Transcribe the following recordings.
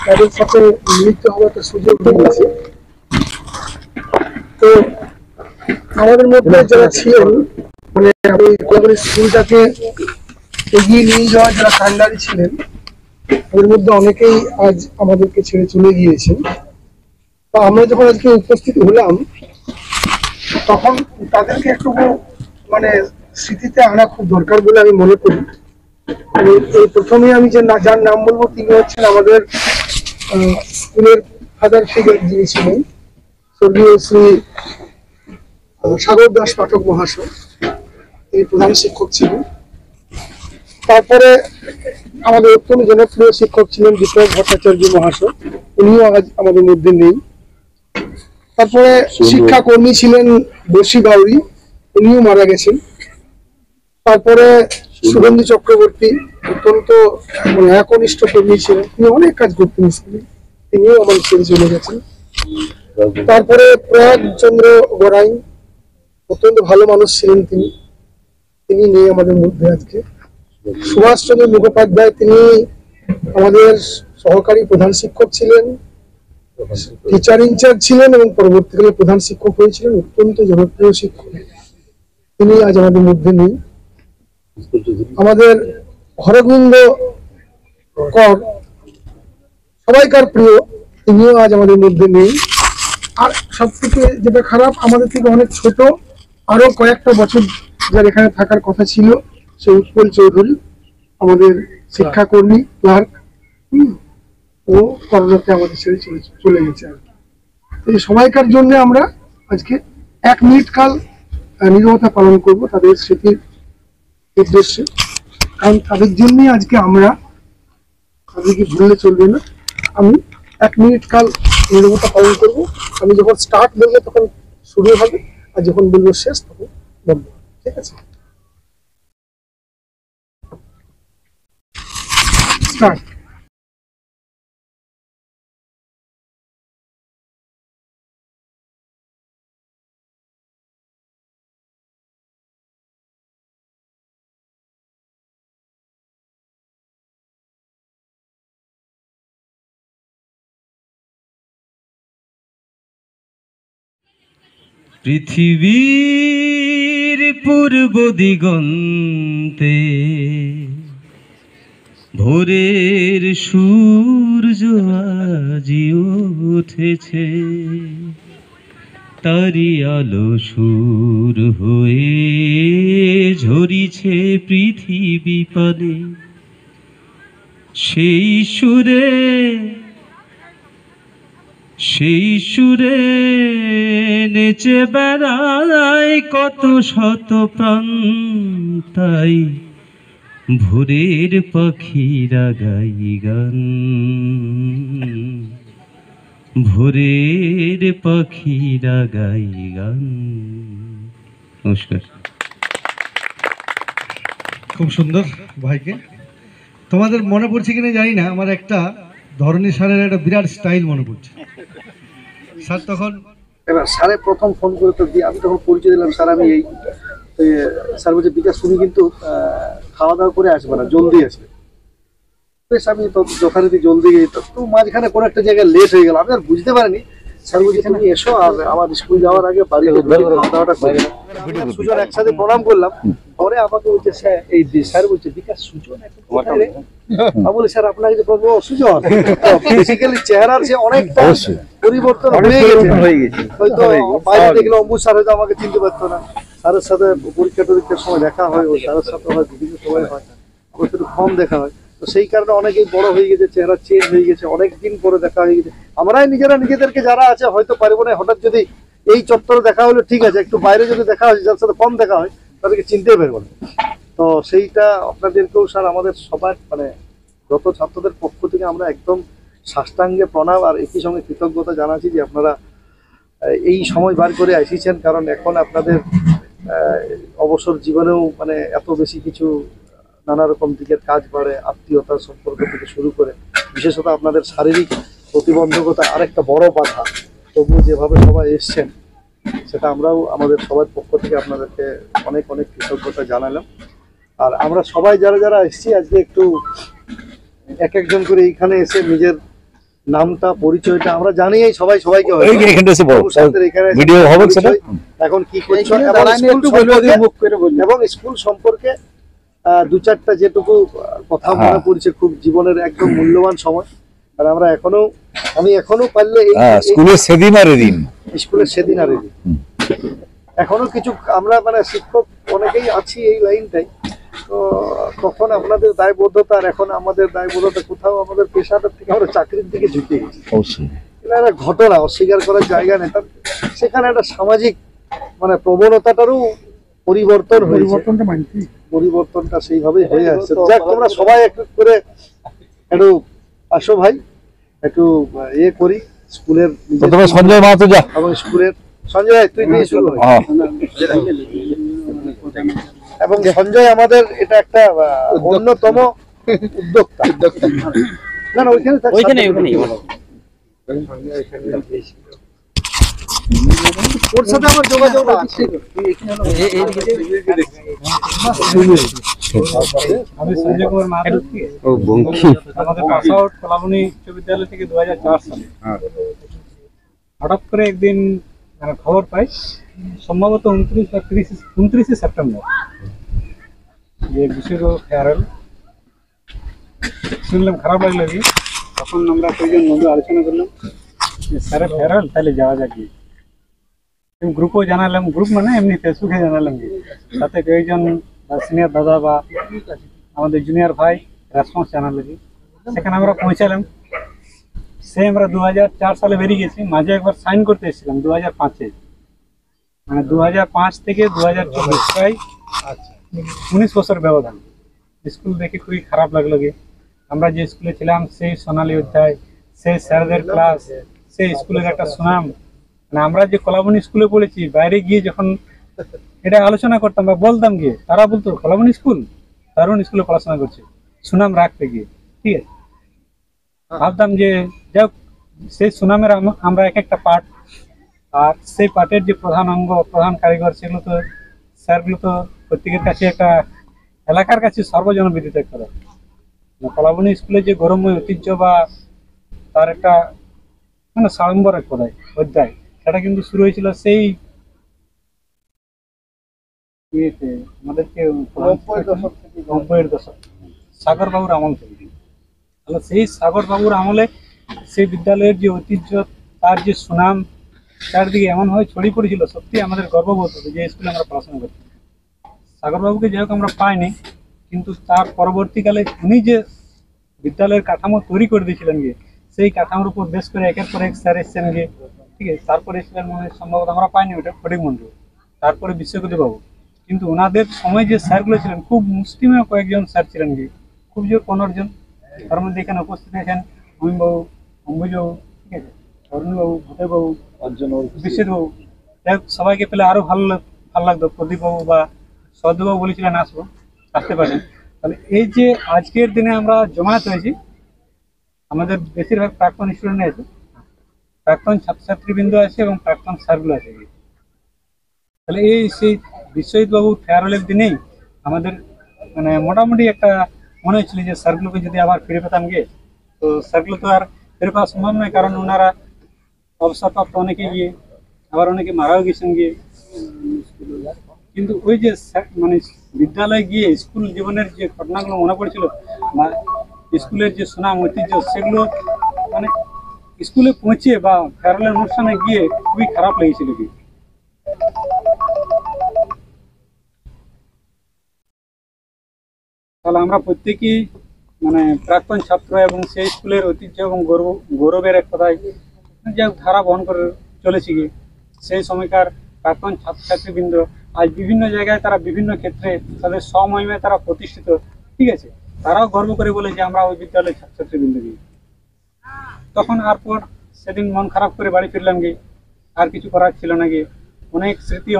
তাদের সাথে মিলিত হওয়ার একটা সুযোগ হয়েছে। তো আমাদের মধ্যে যারা ছিলেন, মানে আমি স্কুলটাকে এগিয়ে নিয়ে যাওয়ার যারা কান্ডারি ছিলেন, ওদের মধ্যে অনেকেই আজ আমাদেরকে ছেড়ে চলে গিয়েছেন। তো আমরা যখন আজকে উপস্থিত হলাম, তখন তাদেরকে একটু মানে স্মৃতিতে আনা খুব দরকার বলে আমি মনে করি। এই প্রথমে আমি যার নাম বলবো, তিনি হচ্ছেন আমাদের স্কুলের ফাদার ফিগার যিনি ছিলেন, স্বর্গীয় শ্রী সাগর দাস পাঠক মহাশয়। তিনি প্রধান শিক্ষক ছিলেন। তারপরে আমাদের অত্যন্ত জনপ্রিয় শিক্ষক ছিলেন দীপক ভট্টাচার্য মহাশয়, উনিও আজ আমাদের মধ্যে নেই। তারপরে শিক্ষাকর্মী ছিলেন বসি বাউরি, উনিও মারা গেছেন। তারপরে শুভেন্দু চক্রবর্তী অত্যন্ত একনিষ্ঠ কর্মী ছিলেন, তিনি অনেক কাজ করতেন স্কুলে, তিনিও আমার ছেড়ে চলে গেছেন। তারপরে প্রয়াগ চন্দ্র গড়াই, অত্যন্ত ভালো মানুষ ছিলেন তিনি নেই আমাদের মধ্যে আজকে। সুভাষচন্দ্র মুখোপাধ্যায়, তিনি আমাদের সহকারী প্রধান শিক্ষক ছিলেন, টিচার ইনচার্জ ছিলেন এবং পরবর্তীকালে প্রধান শিক্ষক হয়েছিলেন, অত্যন্ত জনপ্রিয় শিক্ষক, তিনি আজ আমাদের মধ্যে নেই। আমাদের হরগোবিন্দ কর, সবাইকার প্রিয়, তিনিও আজ আমাদের মধ্যে নেই। আর সব থেকে যেটা খারাপ, আমাদের থেকে অনেক ছোট আরো কয়েকটা বছর যার এখানে থাকার কথা ছিল, সে উৎপল চৌধুরী, আমাদের শিক্ষাকর্মী ক্লার্ক, ও করোনাতে আমাদের ছেড়ে চলে গেছে। আর এই সবাইকার জন্য আমরা আজকে 1 মিনিট কাল নীরবতা পালন করব তাদের স্মৃতির উদ্দেশ্যে, কারণ তাদের জন্যই আজকে আমরা, তাদেরকে ভুললে চলবে না। আমি 1 মিনিট কাল নীরবতা পালন করব। আমি যখন স্টার্ট বলবো তখন শুরু হবে, আর যখন বলবো শেষ তখন বন্ধ হবে। ঠিক আছে, স্টার্ট। পৃথিবীর পূর্ব দিগন্তে ভোরের সূর্য আজি উঠেছে, তারি আলো সুর হয়ে ঝরিছে পৃথিবী পানে। সেই সুরে নেচে বেড়ায় কত শত প্রাণ, তাই ভোরের পাখিরা গাই গান, ভোরের পাখিরা গাই গান। নমস্কার। খুব সুন্দর ভাইকে। তোমাদের মনে পড়ছে কিনা জানি না, আমার একটা ধরনী স্যারের একটা বিরাট স্টাইল মনে পড়ছে। স্যার তখন এবার স্যারে প্রথম ফোন করে তো দিয়ে আমি তখন পরিচয় দিলাম, স্যার আমি এই। স্যার বলছে বিকাশ তুমি কিন্তু খাওয়া দাওয়া করে আসবে না, জলদি আসবে। বেশ, আমি তো যথারীতি জলদি গিয়ে তো মাঝখানে কোনো একটা জায়গায় লেট হয়ে গেল, আমি আর বুঝতে পারিনি। স্যার বলছে তুমি এসো, আর আমার স্কুল যাওয়ার আগে বাড়ি খাওয়া দাওয়াটা করে। সুজন একসাথে প্রণাম করলাম, পরে আমাকে বলছে স্যার, এই স্যার বলছে বিকাশ সুজন এখন কোথায় রে? আমি বলি স্যার আপনাকে যে বলবো সুজন, বেসিক্যালি চেহারার যে অনেকটা পরিবর্তন হয়ে গেছে। হয়তো বাইরে দেখলে অম্বুজ স্যার হয়তো আমাকে চিনতে পারতো না। স্যারের সাথে পরীক্ষার সময় দেখা হয়, ওই স্যারের সাথে হয় বিভিন্ন সময় হয়, আমার একটু কম দেখা হয়। তো সেই কারণে অনেকেই বড় হয়ে গেছে, চেহারা চেঞ্জ হয়ে গেছে, অনেকদিন পরে দেখা হয়ে গেছে। আমরাই নিজেদেরকে যারা আছে হয়তো পারবো না, হঠাৎ যদি এই চত্বরে দেখা হলো ঠিক আছে, একটু বাইরে যদি দেখা হয়, যার সাথে কম দেখা হয় তাদেরকে চিনতেই পারবো না। তো সেইটা আপনাদেরকেও স্যার আমাদের সবার মানে যত ছাত্রদের পক্ষ থেকে আমরা একদম সাষ্টাঙ্গে প্রণাম আর একই সঙ্গে কৃতজ্ঞতা জানাচ্ছি যে আপনারা এই সময় বার করে এসেছেন। কারণ এখন আপনাদের অবসর জীবনেও মানে এত বেশি কিছু নানা রকম দিকের কাজ বাড়ে, আত্মীয়তার সম্পর্ক থেকে শুরু করে, বিশেষত আপনাদের শারীরিক প্রতিবন্ধকতা আরেকটা বড় বাধা, তবুও যেভাবে সবাই এসছেন সেটা আমরাও আমাদের সবার পক্ষ থেকে আপনাদেরকে অনেক অনেক কৃতজ্ঞতা জানালাম। আর আমরা সবাই যারা যারা এসেছি আজকে একটু এক একজন করে এইখানে এসে নিজের নামটা পরিচয়টা আমরা জানি, এই সবাই সবাইকে হয়তো। এই যে এখানটা এসে বলো, ভবিষ্যতের এখানে এসে ভিডিও হবে সেটা? পরিচয়, এখন কি করছো এবং স্কুল সম্পর্কে দু চারটা যেটুকু কথা মনে পড়ছে, খুব জীবনের একদম মূল্যবান সময়। আর আমরা আমি এখনো পারলে স্কুলের সেদিন আর এদিন, স্কুলের সেদিন আর এদিন এখনো কিছু আমরা মানে শিক্ষক অনেকেই আছি এই লাইনটাই। তো তখন আপনাদের দায়বদ্ধতা আর এখন আমাদের দায়বদ্ধতা, কোথাও আমাদের পেশাটার থেকে আমরা চাকরির দিকে ঝুঁকে গেছি। অবশ্যই এটা একটা ঘটনা, অস্বীকার করার জায়গা নেই। সেখানে একটা সামাজিক মানে প্রবণতাটারও পরিবর্তন হয়েছে, পরিবর্তনটা সেইভাবেই হয়ে আসছে। যাক, তোমরা সবাই একটু করে একটু আসো ভাই, একটু ইয়ে করি স্কুলের প্রথমে সঞ্জয় মাহাতো যা, এবং স্কুলের সঞ্জয় তুই দিয়ে শুরু হয়। এবং সঞ্জয় আমাদের এটা একটা অন্যতম উদ্যোক্তা। না না, ওইখানে ওর সাথে আমার যোগাযোগ আছে। আমি সঞ্জয় কুমার মাহাতো, আমাদের পাস আউট কলাবনী উচ্চ বিদ্যালয় থেকে 2004 সালে। হঠাৎ করে একদিন মানে খবর পাই, সম্ভবত 29 সেপ্টেম্বর, যে বিশ্বর ফেয়ারওয়েল। শুনলাম, খারাপ লাগলো কি। তখন আমরা কয়েকজন বন্ধু আলোচনা করলাম যে স্যারের ফেয়ারওয়েল, তাহলে যাওয়া যাক। গ্রুপও জানালাম, গ্রুপ মানে এমনি ফেসবুকে জানালাম কি, সাথে কয়েকজন সিনিয়র দাদা বা আমাদের জুনিয়র ভাই রেসপন্স জানালো কি। সেখানে আমরা পৌঁছালাম। আমরা 2004 সালে বেরিয়ে গেছি। মাঝে একবার সাইন করতে এসেছিলাম 2005-এ, মানে 2005 থেকে 2024, প্রায় 19 বছর ব্যবধান। স্কুল দেখে খুবই খারাপ লাগলো কি, আমরা যে স্কুলে ছিলাম সেই সোনালী অধ্যায়, সেই স্যারদের ক্লাস, সেই স্কুলের একটা সুনাম। মানে আমরা যে কলাবনী স্কুলে পড়েছি, বাইরে গিয়ে যখন এটা আলোচনা করতাম বা বলতাম গিয়ে, তারা বলতো কলাবনী স্কুল, দারুণ স্কুলে পড়াশোনা করছে, সুনাম রাখতে গিয়ে। ঠিক আছে, ভাবতাম যে যাক, সেই সুনামের আমরা এক একটা পার্ট, আর সেই পার্টের যে প্রধান অঙ্গ, প্রধান কারিগর, সেগুলো তো স্যারগুলো তো প্রত্যেকের কাছে একটা এলাকার কাছে সর্বজনবিদিত একটা। কলাবনী স্কুলে যে গৌরবময় ঐতিহ্য বা তার একটা মানে সাড়ম্বর এক কথায় অধ্যায়, সেটা কিন্তু শুরু হয়েছিল সেই আমাদেরকে 90-এর দশক, সাগর বাবুর আমল থেকে। তাহলে সেই সাগর বাবুর আমলে সেই বিদ্যালয়ের যে ঐতিহ্য, তার যে সুনাম চারদিকে এমনভাবে ছড়িয়ে পড়েছিল, সত্যি আমাদের গর্ববোধ হতো যে স্কুলে আমরা পড়াশোনা করতাম। সাগর বাবুকে যাই হোক আমরা পাইনি, কিন্তু তার পরবর্তীকালে উনি যে বিদ্যালয়ের কাঠামো তৈরি করে দিয়েছিলেন গিয়ে, সেই কাঠামোর উপর বেশ করে একের পর এক স্যার এসছেন গিয়ে। ঠিক আছে, তারপরে এসেছিলেন মনে সম্ভবত আমরা পাইনি ওটা ফটিক মন্ডল, তারপরে বিশ্বজ্যোতি বাবু। কিন্তু ওনাদের সময় যে স্যারগুলো ছিলেন, খুব মুষ্টিমেয় কয়েকজন স্যার ছিলেন গিয়ে, খুব জোর 15 জন। তার মধ্যে এখানে উপস্থিত আছেন অমিনবাবু, অম্বুজবাবু, ঠিক আছে, অরুণবাবু, ভূদেববাবু, বিশ্বজিৎবাবু। যাই হোক, সবাইকে পেলে আরো ভালো লাগতো। প্রদীপবাবু বা সদবাবু বলেছিলেন আসতে পারেন। তাহলে এই যে আজকের দিনে আমরা জমায়েত হয়েছি, আমাদের বেশিরভাগ প্রাক্তন স্টুডেন্ট আছে, প্রাক্তন ছাত্রছাত্রীবৃন্দ আছে এবং প্রাক্তন স্যারগুলো আছে। তাহলে এই সেই বিশ্বজিৎ বাবু ফেয়ারওয়েলের দিনেই আমাদের মানে মোটামুটি একটা মনে হচ্ছিল যে স্যারগুলোকে যদি আবার ফিরে পেতাম গিয়ে, তো স্যারগুলো তো আর ফিরে পাওয়া সম্ভব নয়, কারণ ওনারা অবসরপ্রাপ্ত অনেকে গিয়ে, আবার অনেকে মারাও গেছেন গিয়ে। কিন্তু ওই যে মানে বিদ্যালয়ে গিয়ে স্কুল জীবনের যে ঘটনাগুলো মনে পড়েছিল বা স্কুলের যে সুনাম ঐতিহ্য, সেগুলো মানে স্কুলে পৌঁছে বা ফেয়ারওয়েলের অনুষ্ঠানে গিয়ে খুবই খারাপ লেগেছিল কি। তাহলে আমরা প্রত্যেকেই মানে প্রাক্তন ছাত্র এবং সেই স্কুলের ঐতিহ্য এবং গৌরবের এক কথায় যে ধারা বহন করে চলেছি গিয়ে। সেই সময়কার প্রাক্তন ছাত্রছাত্রীবৃন্দ আজ বিভিন্ন জায়গায় তারা বিভিন্ন ক্ষেত্রে তাদের স্বমহিমায় তারা প্রতিষ্ঠিত। ঠিক আছে, তারাও গর্ব করে বলে যে আমরা ওই বিদ্যালয়ের ছাত্রছাত্রীবৃন্দ গিয়ে। তখন আর পর সেদিন মন খারাপ করে বাড়ি ফিরলাম গিয়ে, আর কিছু করার ছিল না গিয়ে। অনেক স্মৃতি,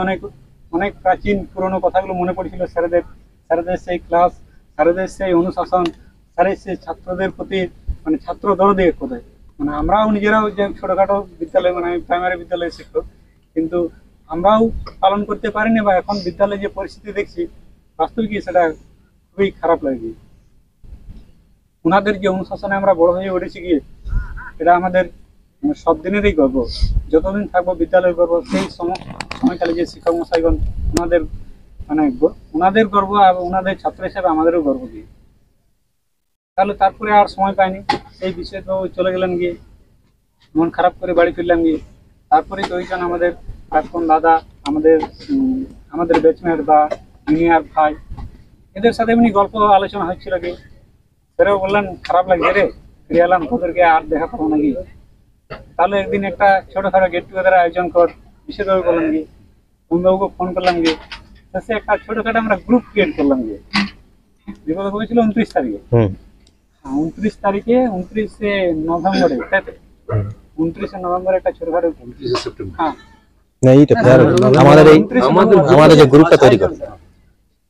অনেক প্রাচীন পুরনো কথাগুলো মনে পড়েছিল। স্যারদের সেই ক্লাস, স্যারদের সেই অনুশাসন, স্যারের সেই ছাত্রদের প্রতি মানে ছাত্র দরদে এক কথায়। মানে আমরাও নিজেরাও যে ছোটখাটো বিদ্যালয়, মানে আমি প্রাইমারি বিদ্যালয়ের শিক্ষক, কিন্তু আমরাও পালন করতে পারিনি। বা এখন বিদ্যালয়ে যে পরিস্থিতি দেখছি, বাস্তবিক সেটা খুবই খারাপ লাগে। ওনাদের যে অনুশাসনে আমরা বড় হয়ে উঠেছি গিয়ে, এটা আমাদের সব দিনেরই গর্ব। যতদিন থাকবো বিদ্যালয়ের গর্ব, সেই সময়কালে যে শিক্ষক মশাইগণ ওনাদের মানে ওনাদের গর্ব আর ওনাদের ছাত্র হিসেবে আমাদেরও গর্ব দিয়ে। তাহলে তারপরে আর সময় পাইনি, সেই বিষয়ে তো চলে গেলেন গিয়ে, মন খারাপ করে বাড়ি ফিরলাম গিয়ে। তারপরে তো ওইজন আমাদের প্রাক্তন দাদা, আমাদের ব্যাচমেট বা জুনিয়র ভাই, এদের সাথে এমনি গল্প আলোচনা হচ্ছিল কি, সেটাও বললেন খারাপ লাগছে রে, ফিরে এলাম, তোদেরকে আর দেখা পাবো নাকি, তাহলে একদিন একটা ছোটখাটো গেট টুগেদার আয়োজন কর। বিশেষভাবে বললাম কি, বন্ধুবাবুকে ফোন করলাম গিয়ে, সে একটা ছোটখাটো আমরা গ্রুপ ক্রিয়েট করলাম গিয়ে। বিপদ হয়েছিল 29 তারিখে, 29 তারিখে 29শে নভেম্বরে, তাই তো? 29শে নভেম্বরে একটা ছোটখাটো, হ্যাঁ আমাদের যে গ্রুপটা তৈরি করে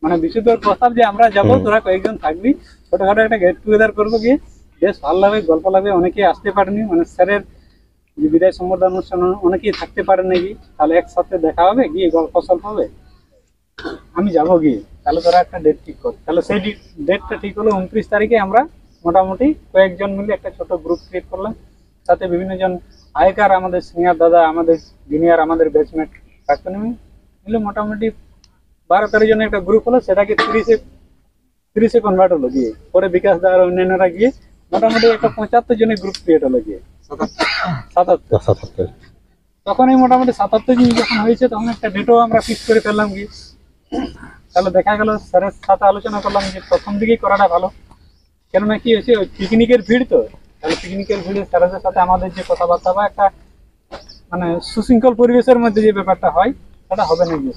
মানে বিশুদ্ধ প্রস্তাব যে আমরা যাবো, তোরা কয়েকজন থাকবি, ছোটখাটো একটা গেট টুগেদার করবো গিয়ে, বেশ ভালো লাগবে, গল্প লাগবে। অনেকেই আসতে পারেনি, মানে স্যারের যে বিদায় সম্বর্ধনা অনুষ্ঠান অনেকেই থাকতে পারে নাকি, তাহলে একসাথে দেখা হবে গিয়ে, গল্প সল্প হবে, আমি যাবো গিয়ে। তাহলে তোরা একটা ডেট ঠিক কর। তাহলে সেই ডেটটা ঠিক হলো 29 তারিখে। আমরা মোটামুটি কয়েকজন মিলে একটা ছোট গ্রুপ ক্রিয়েট করলাম, তাতে বিভিন্ন জন আগেকার আমাদের সিনিয়র দাদা, আমাদের জুনিয়র, আমাদের ব্যাচমেট প্রাক্তন মিলে মোটামুটি 12-13 জনের একটা গ্রুপ হলো। সেটাকে 30-এ কনভার্ট হলো গিয়ে, পরে বিকাশ দা আর অন্যান্যরা গিয়ে মোটামুটি একটা 75 জনের গ্রুপ ক্রিয়েট হলো গিয়ে, 77। তখন এই মোটামুটি 77 জন যখন হয়েছে, তখন একটা ডেটও আমরা ফিক্স করে ফেললাম গিয়ে। তাহলে দেখা গেল স্যারের সাথে আলোচনা করলাম যে প্রথম দিকেই করাটা ভালো, কেননা কি হয়েছে, ওই পিকনিকের ভিড় তো, তাহলে পিকনিকের ভিড়ে স্যারেদের সাথে আমাদের যে কথাবার্তা বা একটা মানে সুশৃঙ্খল পরিবেশের মধ্যে যে ব্যাপারটা হয়, সেটা হবে না গিয়ে।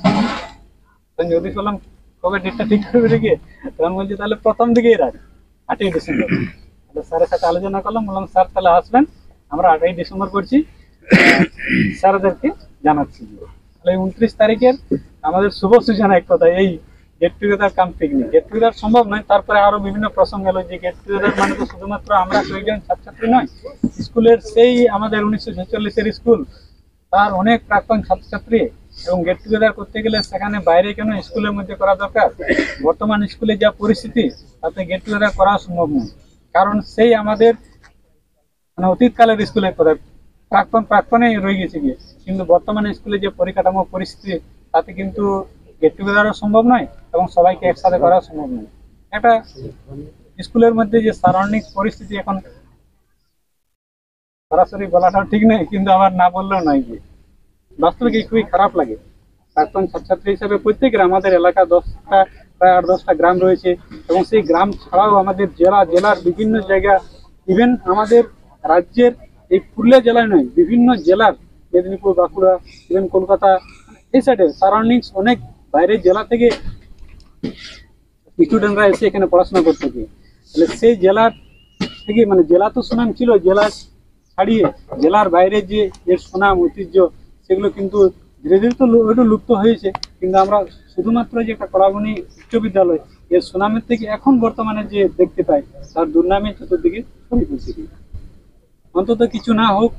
যদি বললাম কবে ডেটটা ঠিক করবে রেখে, তখন বলছি তাহলে প্রথম দিকেই রাখ, 8ই ডিসেম্বর। তাহলে স্যারের সাথে আলোচনা করলাম, বললাম স্যার তাহলে আসবেন, আমরা 8ই ডিসেম্বর করছি, স্যারদেরকে জানাচ্ছি। তাহলে 29 তারিখের আমাদের শুভ সূচনা এক কথা, এই গেট টুগেদার কাম পিকনিক। গেট টুগেদার সম্ভব নয়, তারপরে আরো বিভিন্ন প্রসঙ্গ এলো যে গেট টুগেদার মানে তো শুধুমাত্র আমরা কয়েকজন ছাত্রছাত্রী নয়, স্কুলের সেই আমাদের 1946-এর স্কুল, তার অনেক প্রাক্তন ছাত্রছাত্রী, এবং গেট টুগেদার করতে গেলে সেখানে বাইরে কেন, স্কুলের মধ্যে করা দরকার। বর্তমান স্কুলে যা পরিস্থিতি, তাতে গেট টুগেদার করা সম্ভব নয়, কারণ সেই আমাদের মানে অতীতকালের স্কুলের কথা প্রাক্তনে রয়ে গেছে গিয়ে, কিন্তু বর্তমানে স্কুলে যে পরিকাঠামো পরিস্থিতি, তাতে কিন্তু গেট টুগেদারও সম্ভব নয় এবং সবাইকে একসাথে করা সম্ভব নয়। একটা স্কুলের মধ্যে যে সারাউন্ডিং পরিস্থিতি এখন সরাসরি বলাটাও ঠিক নেই, কিন্তু আবার না বললেও নয় গিয়ে, বাস্তবে কি খুবই খারাপ লাগে। প্রাক্তন ছাত্রছাত্রী হিসেবে প্রত্যেকের আমাদের এলাকা প্রায় 8-10টা গ্রাম রয়েছে, এবং সেই গ্রাম ছাড়াও আমাদের জেলার বিভিন্ন জায়গা, ইভেন আমাদের রাজ্যের এই পুরুলিয়া জেলায় নয়, বিভিন্ন জেলার, মেদিনীপুর, বাঁকুড়া, ইভেন কলকাতা, এই সাইডে সারাউন্ডিংস অনেক বাইরের জেলা থেকে স্টুডেন্টরা এসে এখানে পড়াশোনা করতে গিয়ে, তাহলে সেই জেলার থেকে মানে জেলা তো সুনাম ছিল, জেলা ছাড়িয়ে জেলার বাইরে যে এর সুনাম ঐতিহ্য, সেগুলো কিন্তু ধীরে ধীরে তো একটু লুপ্ত হয়েছে। কিন্তু আমরা শুধুমাত্র যে একটা কলাবনী উচ্চ বিদ্যালয়, এর সুনামের থেকে এখন বর্তমানে যে দেখতে পাই, তার দুর্নামে চতুর্দিকে ছড়িয়ে পড়ছে। অন্তত কিছু না হোক,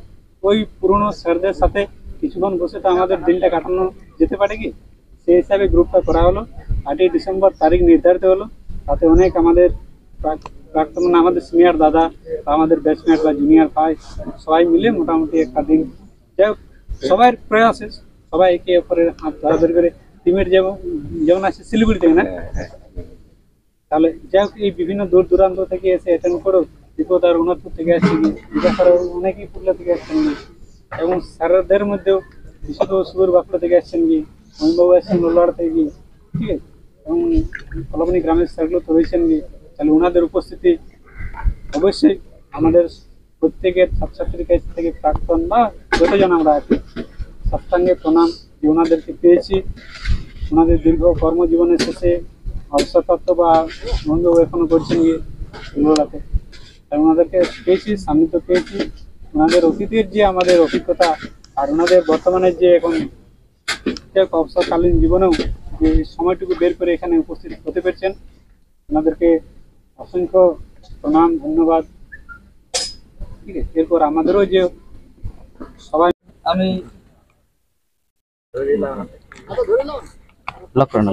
ওই পুরনো স্যারদের সাথে কিছুক্ষণ বসে তো আমাদের দিনটা কাটানো যেতে পারে কি, সেই হিসাবে গ্রুপটা করা হলো। 8ই ডিসেম্বর তারিখ নির্ধারিত হলো, তাতে অনেক আমাদের প্রাক্তন আমাদের সিনিয়র দাদা বা আমাদের ব্যাচমেট বা জুনিয়র ভাই সবাই মিলে মোটামুটি একটা দিন, যাই হোক সবার প্রয়াসে সবাই একে অপরের হাত ধরাধরি করে, টিমের যেমন আছে শিলিগুড়ি থেকে না, তাহলে যাই হোক এই বিভিন্ন দূর দূরান্ত থেকে এসে অ্যাটেন্ড করো, বিপদ আর উন্নতপুর থেকে আসছে গিয়ে, বিকাশারও অনেকেই পুরুলিয়া থেকে আসছেন গিয়ে, এবং স্যারদের মধ্যেও বিশুদ্ধ সুর বাঁকুড়া থেকে আসছেন গিয়ে, মহিমবাবু আসছেন লোলার থেকে গিয়ে, ঠিক আছে, এবং কলাবনী গ্রামের স্যারগুলো তো রয়েছেন গিয়ে। তাহলে ওনাদের উপস্থিতি অবশ্যই আমাদের প্রত্যেকের ছাত্রছাত্রীর কাছ থেকে প্রাক্তন বা যতজন আমরা আছি, সপ্তাঙ্গে প্রণাম যে ওনাদেরকে পেয়েছি, ওনাদের দীর্ঘ কর্মজীবনের শেষে অবসরপ্রাপ্ত বা বন্ধু এখনো করছেন গিয়ে লোলাতে, তাই ওনাদেরকে পেয়েছি, সান্নিধ্য পেয়েছি। ওনাদের অতীতের যে আমাদের অভিজ্ঞতা আর ওনাদের বর্তমানের যে এখন অবসরকালীন জীবনেও যে সময়টুকু বের করে এখানে উপস্থিত হতে পেরেছেন, ওনাদেরকে অসংখ্য প্রণাম, ধন্যবাদ। ঠিক আছে, এরপর আমাদেরও যে সবাই, আমি লক করে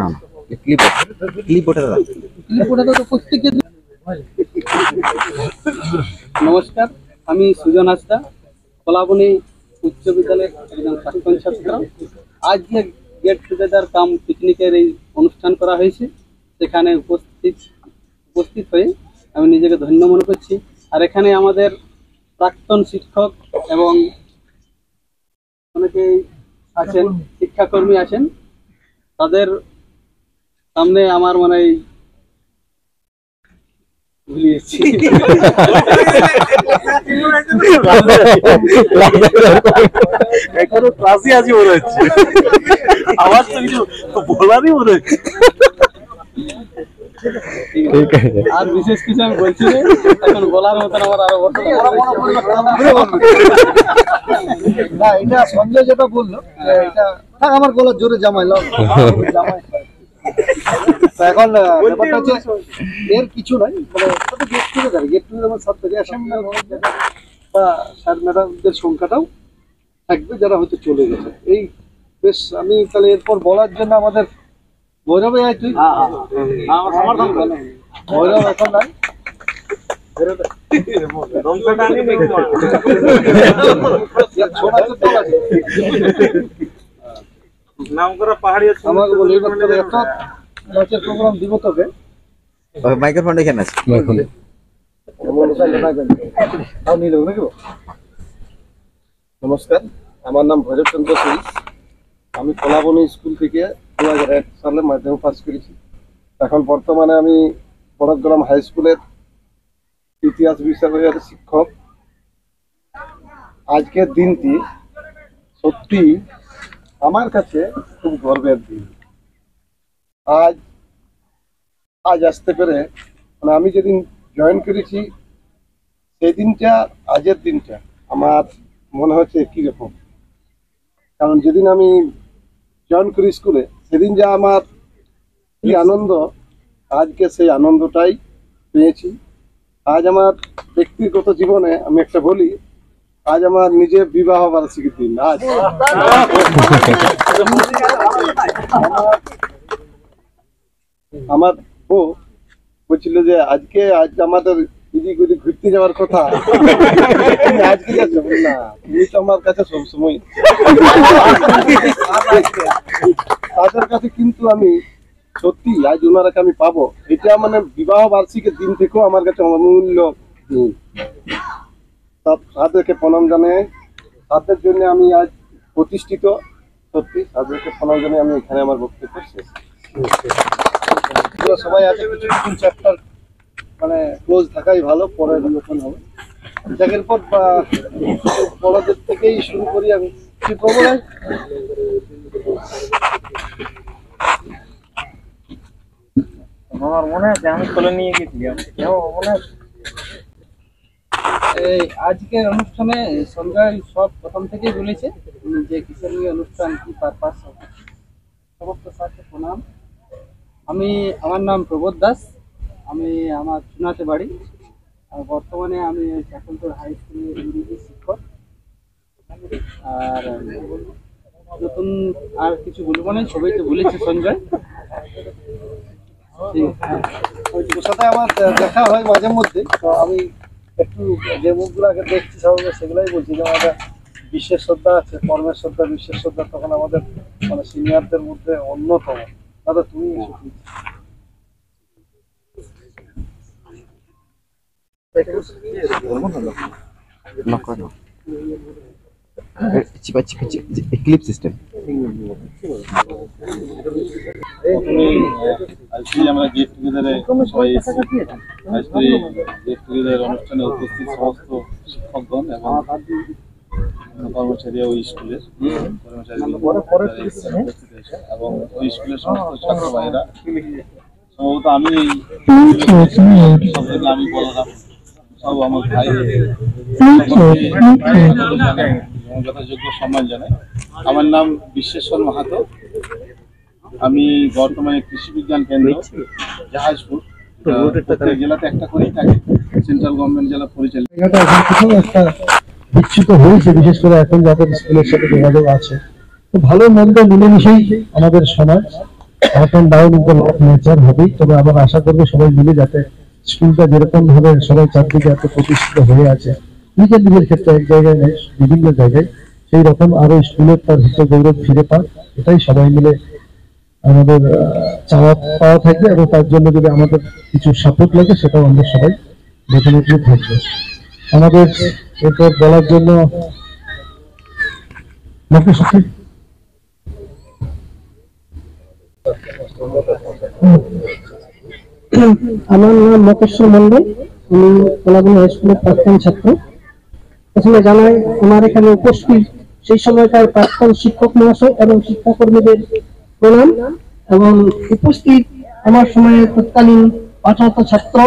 না ক্লিপ ওটা প্রত্যেকের আমি সুজন হাসদা, কলাবনী উচ্চ বিদ্যালয়ের একজন প্রাক্তন ছাত্র। আজ যে গেট টুগেদার কাম পিকনিকের এই অনুষ্ঠান করা হয়েছে, সেখানে উপস্থিত হয়ে আমি নিজেকে ধন্য মনে করছি। আর এখানে আমাদের প্রাক্তন শিক্ষক এবং অনেকেই আছেন, শিক্ষাকর্মী আছেন, তাদের সামনে আমার মানে ভুলিয়েছি এখনো ক্লাসে আছি মনে হচ্ছে, আমার তো কিছু বলারই মনে হচ্ছে। আর বিশেষ কিছু আমি বলছি না, এখন বলার মতন আমার আরো না, এটা সঞ্জয় যেটা বললো, এটা থাক, আমার গলা জোরে জামাইল। এখন ব্যাপারটা হচ্ছে এর কিছু নাই, মানে গেট টুগেদার সব থেকে বা স্যার ম্যাডামদের সংখ্যাটাও থাকবে যারা হয়তো চলে গেছে। এই বেশ, আমি তাহলে এরপর বলার জন্য আমাদের ভৈরবে আয়, তুই ভৈরব এখন নাই, আমাকে বলি নাচের প্রোগ্রাম দিব তোকে। মাইক্রোফোন এখানে আছে। নমস্কার, আমার নাম ভৈরব চন্দ্র সিং। আমি কলাবনী স্কুল থেকে 2001 সালে মাধ্যমিক পাস করেছি। এখন বর্তমানে আমি বড়গ্রাম হাই স্কুলের ইতিহাস বিষয়ের শিক্ষক। আজকের দিনটি সত্যি আমার কাছে খুব গর্বের দিন। আজ আসতে পেরে, মানে আমি যেদিন জয়েন করেছি সেই দিনটা আজের দিনটা আমার মনে হচ্ছে একই রকম। কারণ যেদিন আমি জয়েন করি স্কুলে, সেদিন যা আমার কি আনন্দ, আজকে সেই আনন্দটাই পেয়েছি। আজ আমার ব্যক্তিগত জীবনে আমি একটা বলি, আজ আমার নিজের বিবাহ বার্ষিকীর দিন। আজ আমার বউ বলছিল যে আজ আমাদের এদিক ওদিক ঘুরতে যাওয়ার কথা, আজকে যাচ্ছ না, তুমি তো আমার কাছে সবসময়। তাদের কাছে কিন্তু আমি সত্যি আজ ওনারাকে আমি পাবো, এটা মানে বিবাহ বার্ষিকীর দিন থেকেও আমার কাছে অমূল্য দিন। তাদেরকে প্রণাম জানাই, তাদের জন্য আমি আজ প্রতিষ্ঠিত। সত্যি তাদেরকে প্রণাম জানাই আমি এখানে আমার বক্তব্য শেষ। সবাই আছে, কিছু চ্যাপ্টার মানে ক্লোজ থাকাই ভালো, পরে রিওপেন হবে। দেখের পর বড়দের থেকেই শুরু করি আমি। কি করবো না, আমার মনে আছে আমি কোলে নিয়ে গেছিলাম, মনে আছে। এই আজকের অনুষ্ঠানে সঞ্জয় সব প্রথম থেকেই বলেছে যে কিসের নিয়ে অনুষ্ঠান, কি পারপাস, সমস্ত স্যারকে প্রণাম। আমার নাম প্রবোধ দাস, আমি আমার চুনাতে বাড়ি, আর বর্তমানে আমি চাকুলপুর হাই স্কুলের ইংরেজি শিক্ষক। আর নতুন আর কিছু বলবো না, সবাই তো বলেছে সঞ্জয়। ওর সাথে আমার দেখা হয় মাঝে মধ্যে, তো আমি একটু যে মুখগুলোকে দেখছি সবাই সেগুলাই বলছি যে আমাদের বিশ্বের শ্রদ্ধা আছে, কর্মের শ্রদ্ধা, বিশ্বের শ্রদ্ধা তখন আমাদের মানে সিনিয়রদের মধ্যে অন্যতম। দাদা তুমি ক্লিপ সিস্টেম। আজকে আমরা গেট টুগেদারে সবাই গেট টুগেদার অনুষ্ঠানে উপস্থিত সমস্ত শিক্ষকগণ এবং কর্মচারী ওই স্কুলের কর্মচারী এবং ওই স্কুলের সমস্ত ছাত্র ভাইরা। সম্ভবত আমি আমি বললাম সব আমার ভাই যথাযোগ্য সম্মান জানাই। আমার নাম বিশ্বেশ্বর মাহাতো, আমি বর্তমানে কৃষি বিজ্ঞান কেন্দ্র জাহাজপুর জেলাতে একটা করেই থাকে, সেন্ট্রাল গভর্নমেন্ট জেলা পরিচালিত। একটা বিচ্যুত হয়েছে, বিশেষ করে এখন যাদের স্কুলের সাথে যোগাযোগ আছে। তো ভালো মন্দ মিলেমিশেই আমাদের সমাজ আপ অ্যান্ড ডাউন নেচার হবেই। তবে আবার আশা করবো সবাই মিলে যাতে স্কুলটা যেরকম ভাবে সবাই চারদিকে এত প্রতিষ্ঠিত হয়ে আছে, নিজের নিজের ক্ষেত্রে এক জায়গায় নেই, বিভিন্ন জায়গায় সেই রকম আরো স্কুলের তার হিসেবে গৌরব ফিরে পাক, এটাই সবাই মিলে আমাদের চাওয়া পাওয়া থাকবে। এবং তার জন্য যদি আমাদের কিছু সাপোর্ট লাগে সেটাও আমরা সবাই ডেফিনেটলি থাকবে। আমাদের এরপর বলার জন্য আমার নাম মকেশ্বর মন্ডল, আমি কোলাগুনি হাই স্কুলের প্রাক্তন ছাত্র। প্রথমে জানাই আমার এখানে উপস্থিত সেই সময়কার প্রাক্তন শিক্ষক মহাশয় এবং শিক্ষাকর্মীদের প্রণাম, এবং উপস্থিত আমার সময়ে তৎকালীন পাঠরত ছাত্র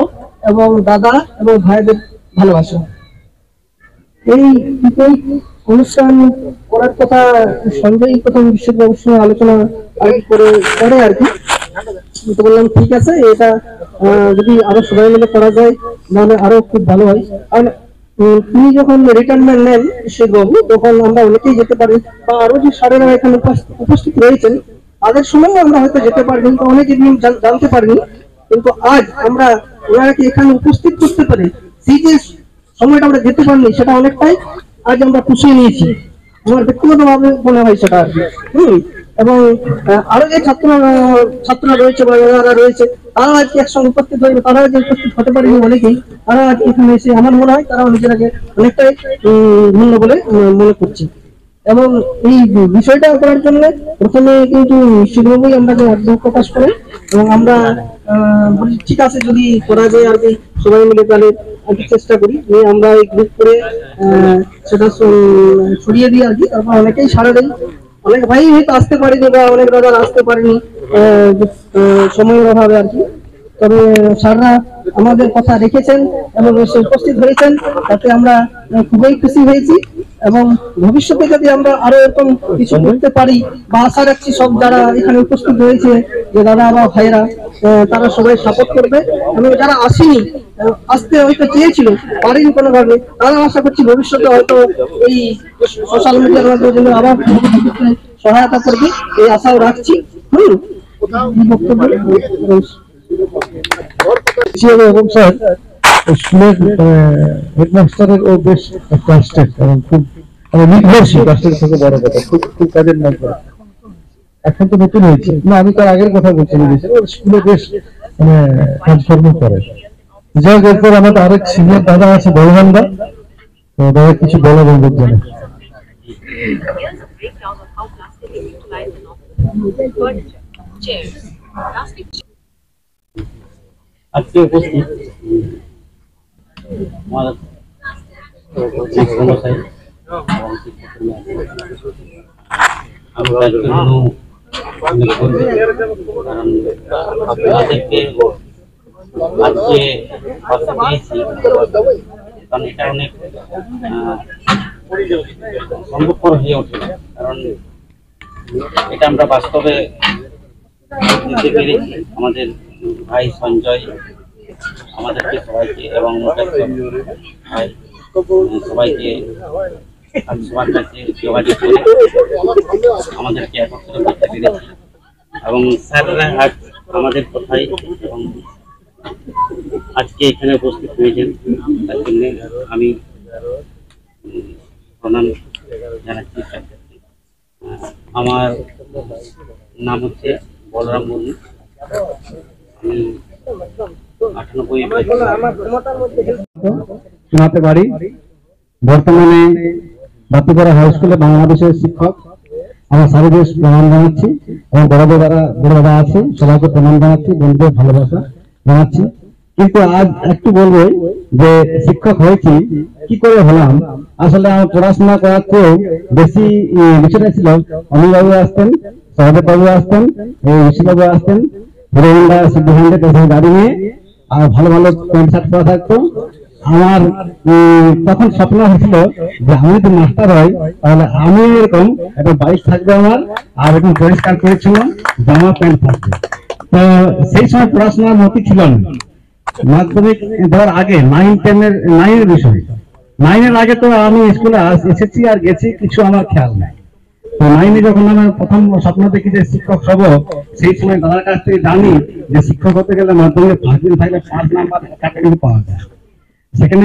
এবং দাদা এবং ভাইদের ভালোবাসা। এই অনুষ্ঠান করার কথা সঞ্জয় প্রথম বিশ্বব্যবস্থা আলোচনা করে আর কি, তো বললাম ঠিক আছে, এটা যদি আরো সবাই মিলে করা যায় তাহলে আরো খুব ভালো হয়। আর তিনি যখন রিটায়ারমেন্ট নেন বিশ্ববাবু, তখন আমরা অনেকেই যেতে পারি, বা আরো যে স্যারেরা এখানে উপস্থিত রয়েছেন তাদের সময় আমরা হয়তো যেতে পারি, কিন্তু অনেকে জানতে পারিনি। কিন্তু আজ আমরা ওনারাকে এখানে উপস্থিত করতে পারি, সেই যে সময়টা আমরা যেতে পারিনি সেটা অনেকটাই আজ আমরা পুষিয়ে নিয়েছি, আমার ব্যক্তিগতভাবে মনে হয় সেটা আর কি। এবং আরো যে ছাত্ররা রয়েছে বা যারা রয়েছে তারা আজকে একসঙ্গে উপস্থিত হয়েছে, তারা যে উপস্থিত হতে পারেনি অনেকেই, তারা আজকে এখানে এসে আমার মনে হয় তারা নিজেরাকে অনেকটাই ধন্য বলে মনে করছি। এবং এই বিষয়টা করার জন্য প্রথমে কিন্তু নিশ্চিতভাবেই আমরা আগ্রহ প্রকাশ করি, এবং আমরা বলি ঠিক আছে যদি করা যায় আর কি সবাই মিলে তাহলে চেষ্টা করি, আমরা এই গ্রুপ করে সেটা ছড়িয়ে দিই আর কি। তারপর অনেকেই সাড়া দেয়, অনেক ভাই হয়তো আসতে পারেনি বা অনেক দাদা আসতে পারেনি সময়ের অভাবে আর কি। তবে স্যাররা আমাদের কথা রেখেছেন এবং এসে উপস্থিত হয়েছেন, তাতে আমরা খুবই খুশি হয়েছি। এবং ভবিষ্যতে যদি আমরা আরো এরকম কিছু করতে পারি, বা আশা রাখছি সব যারা এখানে উপস্থিত হয়েছে যে দাদা বা ভাইরা, তারা সবাই সাপোর্ট করবে। এবং যারা আসেনি, আসতে হয়তো চেয়েছিল পারেনি কোনোভাবে, তারা আশা করছি ভবিষ্যতে হয়তো এই সোশ্যাল মিডিয়ার মাধ্যমে আবার সহায়তা করবে, এই আশাও রাখছি। এবং স্যার স্কুলের হেডমাস্টারের ও বেশ ট্রাস্টেড এবং খুব নির্ভরশীল, ট্রাস্টের থেকে বড় কথা, খুব কাজের নাম করে। এখন তো নতুন হয়েছে না, আমি তার আগের কথা বলছি, স্কুলে বেশ কাজকর্ম করে। যাই হোক, এরপর আমাদের আরেক সিনিয়র দাদা আছে বলবান্দা, তো দাদা কিছু বলা বন্ধুর জন্য। আজকে উপস্থিত আমার আমি তার জন্য অনেক গর্বিত, কারণ আপনাদেরকে আজকে কথা দিয়েছি, কারণ এটা অনেক সম্ভবপর হয়ে ওঠে, কারণ এটা আমরা বাস্তবে দিতে পেরেছি। আমাদের ভাই সঞ্জয় আমাদেরকে সবাইকে এবং ভাই সবাইকে সবার কাছে যোগাযোগ করে আমাদেরকে একত্রে করতে পেরেছি। এবং স্যাররা আজ আমাদের কথাই এবং আজকে এখানে উপস্থিত হয়েছেন, তার জন্য আমি প্রণাম জানাচ্ছি। আমার নাম হচ্ছে বলরাম মুর্মু, আমি 98 বাড়ি, বর্তমানে বাতিপাড়া হাই স্কুলে বাংলাদেশের শিক্ষক। আমার স্যারদের প্রণাম জানাচ্ছি এবং বড় দাদা আছে সবাইকে প্রণাম জানাচ্ছি, বন্ধুদের ভালোবাসা জানাচ্ছি। কিন্তু আজ একটু বলবো যে শিক্ষক হয়েছি কি করে হলাম। আসলে আমার পড়াশোনা করার চেয়েও বেশি বিষয়টা ছিল অমিবাবু আসতেন, সহদেব বাবু আসতেন, ঋষিবাবু আসতেন, হিরো হোন্ডা সিদ্ধি হান্ড্রেড গাড়ি নিয়ে, আর ভালো ভালো প্যান্ট শার্ট পরা থাকতো। আমার তখন স্বপ্ন হয়েছিল যে আমি যদি মাস্টার হয় তাহলে আমি এরকম একটা বাইক থাকবে আমার, আর এরকম পরিষ্কার পরিচ্ছন্ন জামা প্যান্ট থাকবে। তো সেই সময় পড়াশোনার মতি ছিল না। মাধ্যমিক দেওয়ার আগে 9-10 বিষয়, 9 আগে তো আমি স্কুলে এসেছি আর গেছি, কিছু আমার খেয়াল নাই। তো 9 যখন আমার প্রথম স্বপ্ন দেখি যে শিক্ষক হব, সেই সময় দাদার কাছ থেকে জানি যে শিক্ষক হতে গেলে মাধ্যমিকে 5 দিন থাকলে 5 নাম্বার ক্যাটাগরি পাওয়া যায়। সেখানে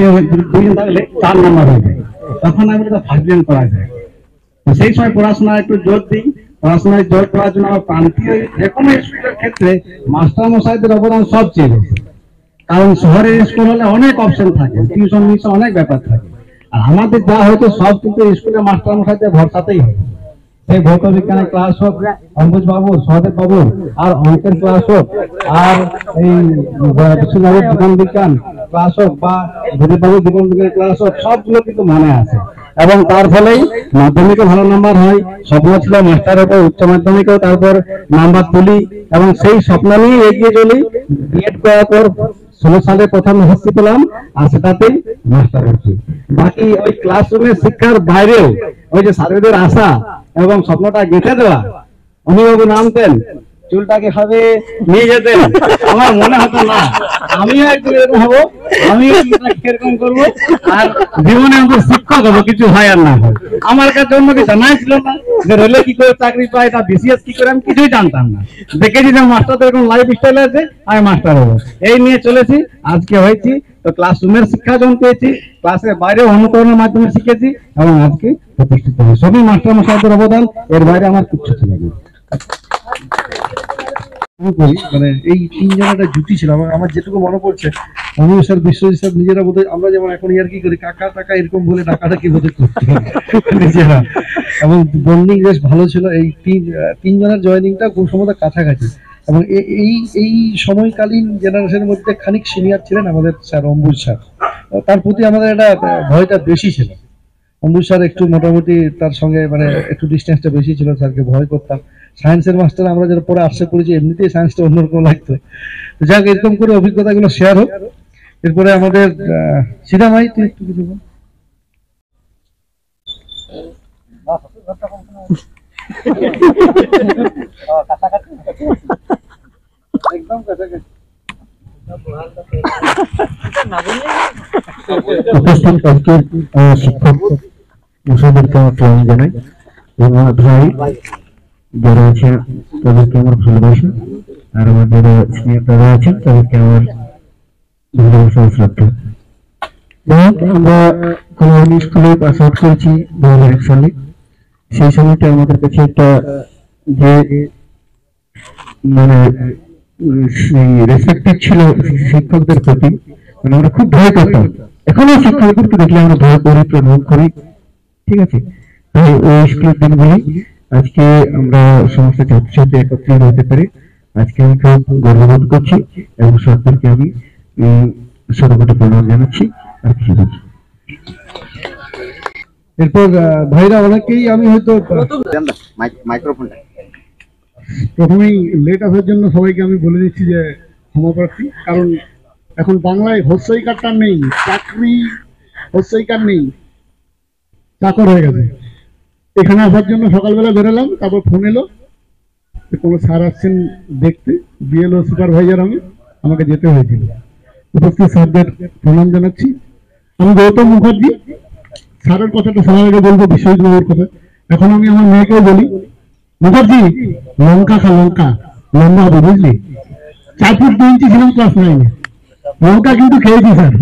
2 জন থাকলে 4 নাম্বার হয়ে যায়, তখন আমি ফার্স্ট ডিভিশন করা যায়। তো সেই সময় পড়াশোনা একটু জোর দিই, পড়াশোনায় জোর করার জন্য আমার প্রান্তীয় যে কোনো স্কুলের ক্ষেত্রে মাস্টার মশাইদের অবদান সবচেয়ে বেশি। কারণ শহরের স্কুল হলে অনেক অপশন থাকে, টিউশন মিশন অনেক ব্যাপার থাকে, আর আমাদের যা হয়তো সব কিন্তু স্কুলের মাস্টার মশাইদের ভরসাতেই হয়। সেই ভৌত বিজ্ঞানের ক্লাস হোক, অম্বুজ বাবু, সহদেব বাবু, আর অঙ্কের ক্লাস হোক, আর এই বিশ্ববাবুর জীবন বিজ্ঞান ক্লাস হোক, বা বিদ্যুৎ বাবুর জীবন বিজ্ঞানের ক্লাস হোক, সবগুলো কিন্তু মনে আছে। এবং তার ফলেই মাধ্যমিকে ভালো নাম্বার হয়, স্বপ্ন ছিল মাস্টার হবে, উচ্চ মাধ্যমিকেও তারপর নাম্বার তুলি, এবং সেই স্বপ্ন নিয়ে এগিয়ে চলি। বিএড করার পর 16 সালে প্রথম ভর্তি পেলাম, আর সেটাতেই মাস্টার হচ্ছি। বাকি ওই ক্লাসরুমের শিক্ষার বাইরেও ওই যে স্যারেদের আশা এবং স্বপ্নটা গেঁথে দেওয়া, অনিবাবু নামতেন, চুলটাকে ভাবে নিয়ে যেতেন, আমার মনে হতো না আমিও একদিন এরকম হবো, আমিও এরকম করবো, আর জীবনে আমাকে শিক্ষক হবো, কিছু হয় আর না হয়। আমার কাছে অন্য কিছু জানাই ছিল না, যে রেলে কি করে চাকরি পায়, তা বিসিএস কি করে, আমি কিছুই জানতাম না। দেখেছি যে মাস্টার তো এরকম লাইফ স্টাইল আছে, আমি মাস্টার হবো, এই নিয়ে চলেছি, আজকে হয়েছি। তো ক্লাসরুমের শিক্ষা যখন পেয়েছি, ক্লাসের বাইরে অনুকরণের মাধ্যমে শিখেছি, এবং আজকে প্রতিষ্ঠিত হয়। সবই মাস্টার মশাইদের অবদান, এর বাইরে আমার কিচ্ছু ছিল না। মানে এই 3 জনের জুটি ছিল, আমার যেটুকু মনে পড়ছে, অমিয় স্যার, বিশ্বজিৎ স্যার নিজেরা বোধহয়, আমরা যেমন এখন ইয়ার্কি করি কাকা টাকা এরকম বলে টাকাটা কি বোধহয় করতে নিজেরা, এবং বন্ডিং বেশ ভালো ছিল। এই 3 জনের জয়েনিংটা খুব সম্ভবত কাছাকাছি, এবং এই সময়কালীন জেনারেশনের মধ্যে খানিক সিনিয়র ছিলেন আমাদের স্যার অম্বুজ স্যার, তার প্রতি আমাদের একটা ভয়টা বেশি ছিল। অম্বুজ স্যার একটু মোটামুটি তার সঙ্গে মানে একটু ডিস্টেন্সটা বেশি ছিল, স্যারকে ভয় করতাম। সায়েন্সের মাস্টার আমরা যারা পরে আর্টসে পড়েছি, এমনিতেই সায়েন্সটা অন্যরকম লাগতো। যাক, এরকম করে অভিজ্ঞতাগুলো শেয়ার হোক। এরপরে আমাদের সিধা ভাই, তুই একটু কিছু বল। উপস্থিত আজকের শিক্ষক মশাইদেরকে আমার প্রণাম জানাই, এবং ভাই যারা আছেন তাদেরকে আমার ভালোবাসা, আর আমার যারা সিনিয়র দাদা আছেন তাদেরকে আমার ভালোবাসা ও শ্রদ্ধা। আমরা কলোনি স্কুলে পাস আউট করেছি 2001 সালে। সেই সময়টা আমাদের কাছে একটা যে মানে রেসপেক্টেড ছিল শিক্ষকদের প্রতি, মানে আমরা খুব ভয় করতাম। এখনো শিক্ষকদেরকে দেখলে আমরা ভয় করি, প্রণাম করি, ঠিক আছে। তাই ওই স্কুলের দিনগুলি আজকে আমরা সমস্ত ছাত্রছাত্রী একত্রিত হতে পারি, আজকে আমি খুব গর্ববোধ করছি, এবং সরকারকে আমি সর্বটা প্রণাম জানাচ্ছি। আর কিছু বলছি। এরপর ভাইরা অনেকেই, আমি হয়তো মাইক্রোফোনটা প্রথমেই লেট আসার জন্য সবাইকে আমি বলে দিচ্ছি যে ক্ষমা প্রার্থী, কারণ এখন বাংলায় হস্যইকারটা নেই, চাকরি হস্যইকার নেই, চাকর হয়ে গেছে। এখানে আসার জন্য সকালবেলা বেরোলাম, তারপর ফোন এলো কোনো স্যার আসছেন দেখতে, বিএলও সুপারভাইজার আমাকে যেতে হয়েছিল। উপস্থিত স্যারদের প্রণাম জানাচ্ছি। আমি গৌতম মুখার্জি, স্যারের কথাটা সবার আগে বলবো, বিশ্বজিৎ বাবুর কথা। এখন আমি আমার মেয়েকেও বলি, মুখার্জি লঙ্কা খা, লঙ্কা লম্বা হবে, বুঝলি? 4 ফুট 2 ইঞ্চি ছিলাম ক্লাস 9-এ, লঙ্কা কিন্তু খেয়েছি স্যার।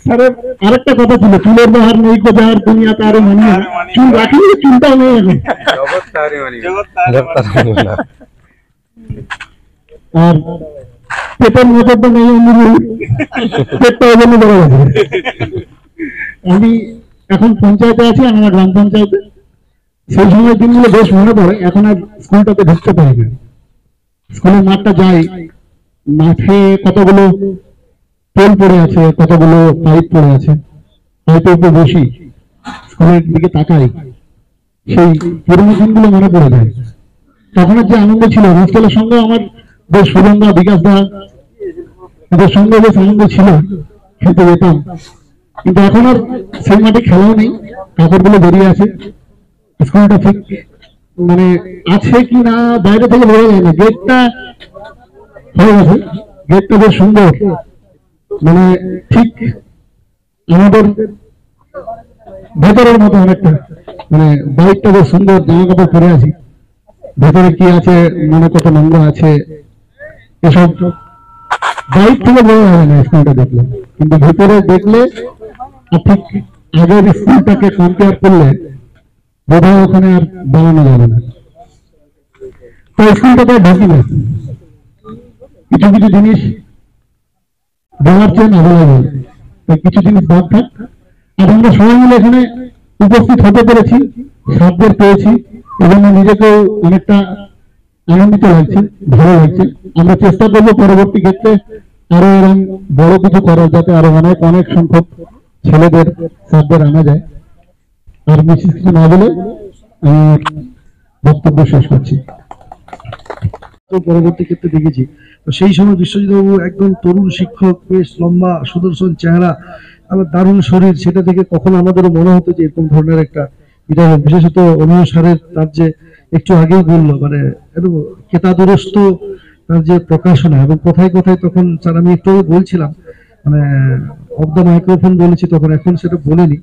স্যারের আরেকটা কথা ছিল, চুলের বাহার নেই কো যার দুনিয়া তারে মানিয়া, চুল রাখিনি, চুলটাও নেই এখন। আর পেটের মোটরটা নেই, পেটটা ওই জন্য বড় গেছে। আমি এখন পঞ্চায়েতে আছি, আমার গ্রাম পঞ্চায়েতে। সেই সময় দিনগুলো বেশ মনে পড়ে। এখন আর স্কুলটাতে ঢুকতে পারি না, স্কুলের মাঠটা যাই, মাঠে কতগুলো পোল পড়ে আছে, কতগুলো পাইপ পড়ে আছে, পাইপের উপর বসি, স্কুলের দিকে তাকাই, সেই পুরোনো দিনগুলো মনে পড়ে যায়। তখনের যে আনন্দ ছিল, হোস্টেলের সঙ্গে আমার বেশ সুগন্ধা, বিকাশ দা, এদের সঙ্গে বেশ আনন্দ ছিল, খেলতে যেতাম। কিন্তু এখন আর সেই মাঠে খেলাও নেই, কাপড়গুলো বেরিয়ে আছে। স্কুলটা ঠিক মানে আছে কি না বাইরে থেকে বোঝা যায় না। গেটটা হয়ে গেছে, গেটটা বেশ সুন্দর, মানে ঠিক আমাদের ভেতরের মতো অনেকটা, মানে বাইকটা বেশ সুন্দর, জামা কাপড় পরে আছি, ভেতরে কি আছে, মনে কত নোংরা আছে, এসব বাইক থেকে বোঝা যাবে না স্কুলটা দেখলে, কিন্তু ভেতরে দেখলে আর ঠিক আগের স্কুলটাকে কম্পেয়ার করলে বোধহয় ওখানে আর বানানো যাবে না। তো স্কুলটাতে ঢুকি না, কিছু কিছু জিনিস দেওয়ার জন্য অ্যাভেলেবল, তো কিছু জিনিস বাদ থাক। আর আমরা সবাই মিলে এখানে উপস্থিত হতে পেরেছি, সাবদের পেয়েছি এবং নিজেকেও অনেকটা আনন্দিত লাগছে, ভালো লাগছে। আমরা চেষ্টা করবো পরবর্তী ক্ষেত্রে আরো এরকম বড় কিছু করার, যাতে আরো অনেক অনেক সংখ্যক ছেলেদের সাবদের আনা যায়। আর বিশেষ কিছু না বলে আমার বক্তব্য শেষ করছি। তো পরবর্তী ক্ষেত্রে দেখেছি, তো সেই সময় বিশ্বজিৎ বাবু একদম তরুণ শিক্ষক, বেশ লম্বা সুদর্শন চেহারা, আবার দারুণ শরীর, সেটা দেখে কখনো আমাদেরও মনে হতো যে এরকম ধরনের একটা বিধায়ক, বিশেষত অমিয় স্যারের তার যে একটু আগেই বললো মানে একটু কেতাদুরস্ত তার যে প্রকাশনা, এবং কোথায় কোথায় তখন স্যার আমি একটু বলছিলাম মানে অফ দ্য মাইক্রোফোন বলেছি তখন, এখন সেটা বলিনি।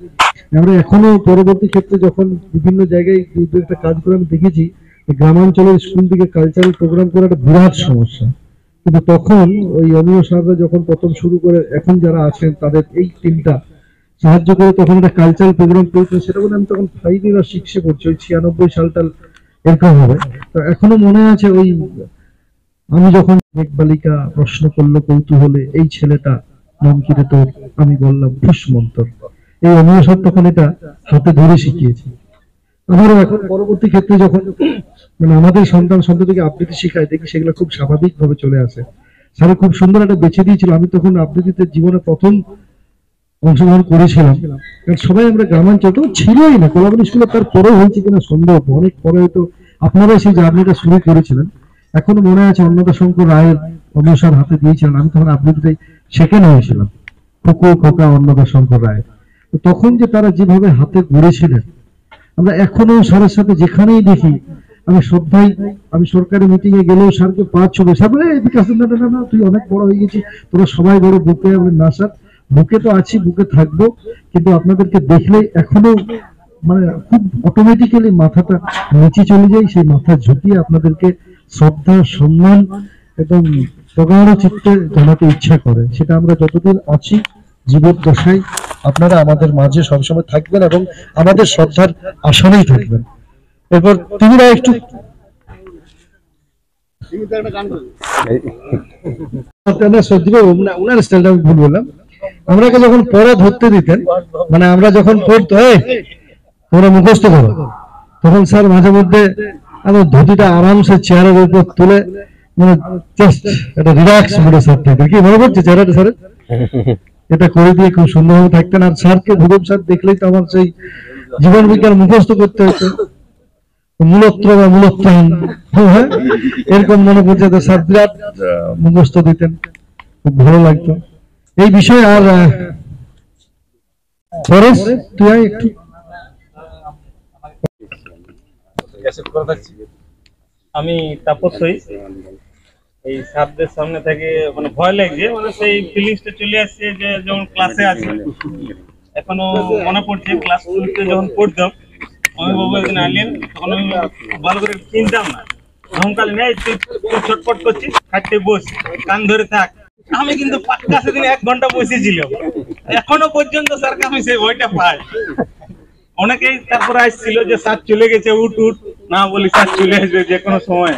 আমরা এখনো পরবর্তী ক্ষেত্রে যখন বিভিন্ন জায়গায় দু একটা কাজ করে আমি দেখেছি, গ্রামাঞ্চলের স্কুল থেকে কালচারাল প্রোগ্রাম করা একটা বিরাট সমস্যা, কিন্তু তখন ওই অমিয় স্যাররা যখন প্রথম শুরু করে, এখন যারা আছেন তাদের এই টিমটা সাহায্য করে তখন একটা কালচারাল প্রোগ্রাম করেছিল। সেটা বলে আমি তখন 5 বা 6 পড়ছি, ওই 96 সালটা এরকম হবে। তো এখনো মনে আছে ওই আমি যখন এক বালিকা প্রশ্ন করলো কৌতূহলে, এই ছেলেটা নাম কি রে তোর, আমি বললাম ফুসমন্তর। এই অমিয় স্যার তখন এটা হাতে ধরে শিখিয়েছে। আমারও এখন পরবর্তী ক্ষেত্রে যখন মানে আমাদের সন্তানকে আবৃত্তি শেখায়, দেখি সেগুলো খুব স্বাভাবিক ভাবে চলে আসে। স্যার খুব সুন্দর একটা বেছে দিয়েছিল। আমি তখন আবৃত্তিতে জীবনে প্রথম অংশগ্রহণ করেছিলাম, কারণ সবাই আমরা গ্রামাঞ্চল তো ছিলই না, কলাবনী স্কুলে তার পরেও হয়েছে কিনা সন্দেহ, অনেক পরে হয়তো আপনারা সেই জার্নিটা শুরু করেছিলেন। এখনো মনে আছে অন্নদা শঙ্কর রায়ের অমিয় স্যার হাতে দিয়েছিলেন, আমি তখন আবৃত্তিতে সেকেন্ড হয়েছিলাম, খুকু খোকা অন্নদা শঙ্কর রায়। তো তখন যে তারা যেভাবে হাতে গড়েছিলেন, আমরা এখনো স্যারের সাথে যেখানেই দেখি আমি শ্রদ্ধাই, আমি সরকারি মিটিং এ গেলেও স্যারকে পা ছুড়ে, স্যার বলে বিকাশ না না না তুই অনেক বড় হয়ে গেছিস, তোরা সবাই বড় বুকে। না স্যার, বুকে তো আছি, বুকে থাকবো, কিন্তু আপনাদেরকে দেখলে এখনো মানে খুব অটোমেটিক্যালি মাথাটা নিচে চলে যায়, সেই মাথা ঝুঁকিয়ে আপনাদেরকে শ্রদ্ধা সম্মান এবং প্রগাঢ় চিত্তে জানাতে ইচ্ছা করে। সেটা আমরা যতদিন আছি জীবদ্দশায় আপনারা আমাদের মাঝে সবসময় থাকবেন এবং আমাদের শ্রদ্ধার আসনেই থাকবেন। এরপর তিনিরা একটু ওনার স্টাইলটা আমি ভুল বললাম। আমরাকে যখন পড়া ধরতে দিতেন, মানে আমরা যখন পড়তো তোমরা মুখস্থ করো, তখন স্যার মাঝে মধ্যে আমার ধুতিটা আরামসে চেয়ারের উপর তুলে মানে জাস্ট একটা রিল্যাক্স মোডে স্যার থাকতেন। কি মনে পড়ছে চেহারাটা স্যারের? এটা করে দিয়ে খুব সুন্দরভাবে থাকতেন। আর স্যারকে ভূগোল স্যার দেখলেই তো আমার সেই জীবন বিজ্ঞান মুখস্থ করতে হতো, মূলত্র বা মূলত্রাণ, হ্যাঁ এরকম মনে পড়ছে। তো স্যার বিরাট মুখস্থ দিতেন, খুব ভালো লাগতো এই বিষয়ে। আর পরেশ তুই একটু আমি তাপসই এই সাবদের সামনে থেকে মানে ভয় লাগছে, মানে সেই ফিলিংসটা চলে আসছে যে যখন ক্লাসে আছি, এখনো মনে পড়ছে ক্লাস 2 যখন পড়তাম, আমি বাবু একদিন আনলেন, তখন আমি ভালো করে চিনতাম না, ধমকালি নেই তুই ছটপট করছিস, খাটতে বস, কান ধরে থাক। আমি কিন্তু পাক্কা সেদিন 1 ঘন্টা বসেছিলাম, এখনো পর্যন্ত স্যারকে আমি সেই ভয়টা পাই। অনেকেই তারপরে আসছিল যে স্যার চলে গেছে, উঠ উঠ, না বলি স্যার চলে আসবে যে কোনো সময়।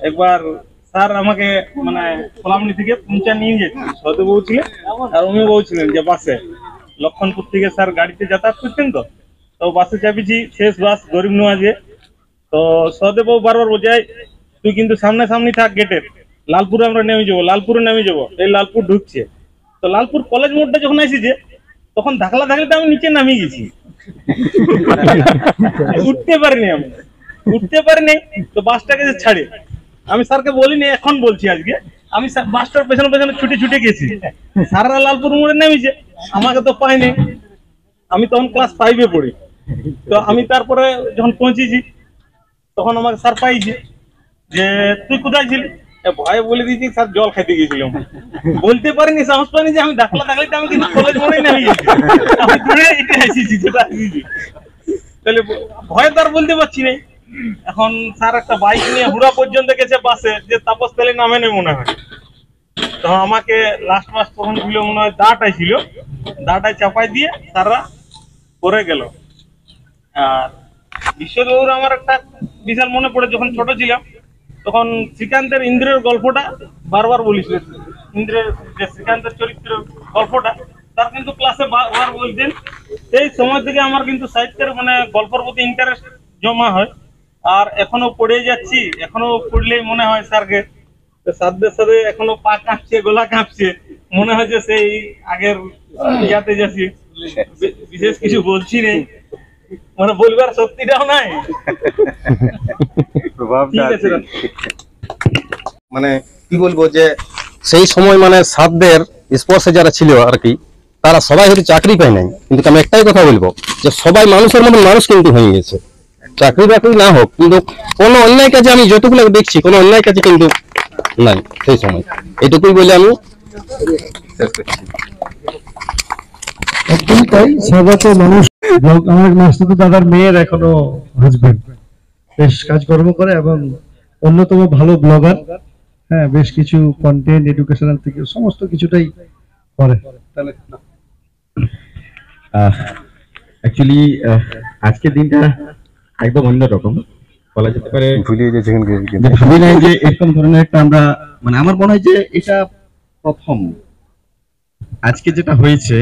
একবার স্যার আমাকে মানে কলামনি থেকে পুঞ্চা নিয়ে যেতেন, সদবাবু ছিলেন আর অমিয় বাবু ছিলেন যে বাসে, লক্ষণপুর থেকে স্যার গাড়িতে যাতায়াত করতেন। তো বাসে চাপিছি, শেষ বাস গরিব নওয়াজে। তো সদেববাবু বারবার বোঝায় তুই কিন্তু সামনাসামনি থাক গেটের, লালপুরে আমরা নেমে যাবো, লালপুরে নেমে যাবো। এই লালপুর ঢুকছে, তো লালপুর কলেজ মোড়টা যখন আসিছে তখন ধাকলাতে আমি নিচে নামিয়ে গেছি, উঠতে পারিনি। তো বাসটাকে ছাড়ে, আমি স্যারকে বলিনি, এখন বলছি আজকে, আমি বাসটার পেছনে পেছনে ছুটে গেছি। স্যাররা লালপুর মোড়ে নেমেছে, আমাকে তো পাইনি। আমি তখন ক্লাস 5 পড়ি। তো আমি তারপরে যখন পৌঁছেছি তখন আমাকে স্যার পাইছে যে তুই কোথায় ছিলি, ভয়ে বলে দিয়েছি স্যার জল খাইতে গেছিলাম। বলতে পারিনি, সাহস পাইনি যে আমি ডাকলাতে আমি কিন্তু কলেজ মোড়েই নেমে গেছি, আমি দূরে এটা এসেছি যেটা আসিছি। তাহলে ভয়ে তো আর বলতে পারছি না। এখন স্যার একটা বাইক নিয়ে হুড়া পর্যন্ত গেছে বাসে, যে তাপস তাহলে নামে নেই মনে হয়। তখন আমাকে লাস্ট মাস তখন ছিল মনে হয় দাটাই ছিল, দাটাই চাপাই দিয়ে তারা পরে গেল। আর বিশ্ববাবুর আমার একটা বিশাল মনে পড়ে, যখন ছোট ছিলাম তখন শ্রীকান্তের ইন্দ্রের গল্পটা বারবার বলিস, ইন্দ্রের যে শ্রীকান্তের চরিত্রের গল্পটা তার কিন্তু ক্লাসে বারবার বলতেন। সেই সময় থেকে আমার কিন্তু সাহিত্যের মানে গল্পের প্রতি ইন্টারেস্ট জমা হয়, আর এখনো পড়ে যাচ্ছি। এখনো পড়লেই মনে হয় স্যারকে, স্যারদের সাথে এখনো পা কাঁপছে, গলা কাঁপছে, মনে হয় যে সেই আগের ইয়াতে যাচ্ছি। বিশেষ কিছু বলছি নেই, মানে বলবার শক্তিটাও নাই। ঠিক আছে, মানে কি বলবো যে সেই সময় মানে সাধ্যের স্পর্শে যারা ছিল আর কি, তারা সবাই হয়তো চাকরি পায় নাই, কিন্তু আমি একটাই কথা বলবো যে সবাই মানুষের মতো মানুষ কিন্তু হয়ে গেছে। চাকরি বাকরি না হোক, কিন্তু কোনো অন্যায় কাজে আমি যতগুলো দেখছি কোনো অন্যায় কাজে কিন্তু নাই সেই সময়। এটুকুই বলে আমি শেষ করছি। একদমই তাই, স্বাগত মানুষ। আমার মাস্টার দাদার মেয়ের এখনো হাজবেন্ড বেশ কাজকর্ম করে এবং অন্যতম ভালো ব্লগার। হ্যাঁ, বেশ কিছু কন্টেন্ট এডুকেশনাল থেকে সমস্ত কিছুটাই করে। তাহলে অ্যাকচুয়ালি আজকের দিনটা একদম অন্যরকম বলা যেতে পারে। ভাবি নাই যে এরকম ধরনের একটা আমরা, মানে আমার মনে হয় যে এটা প্রথম আজকে যেটা হয়েছে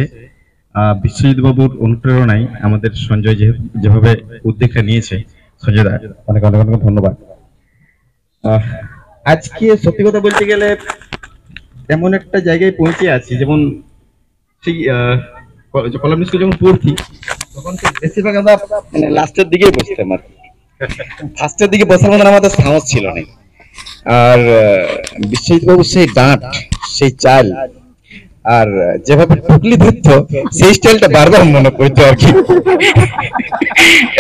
বিশ্বজিৎ বাবুর অনুপ্রেরণায় আমাদের সঞ্জয় যেভাবে উদ্যোগটা নিয়েছে, সঞ্জয় দা অনেক অনেক অনেক ধন্যবাদ। আজকে সত্যি কথা বলতে গেলে এমন একটা জায়গায় পৌঁছে আছি, যেমন সেই কলাম স্কুল যখন পড়ছি তখন তো বেশিরভাগ আমরা মানে লাস্টের দিকেই বসতাম, আর ফার্স্টের দিকে বসার মতো আমাদের সাহস ছিল না। আর বিশ্বজিৎ বাবু সেই ডাঁট, সেই চাল, আর যেভাবে টুকলি ধরতো সেই স্টাইলটা বারবার মনে পড়তো আর কি।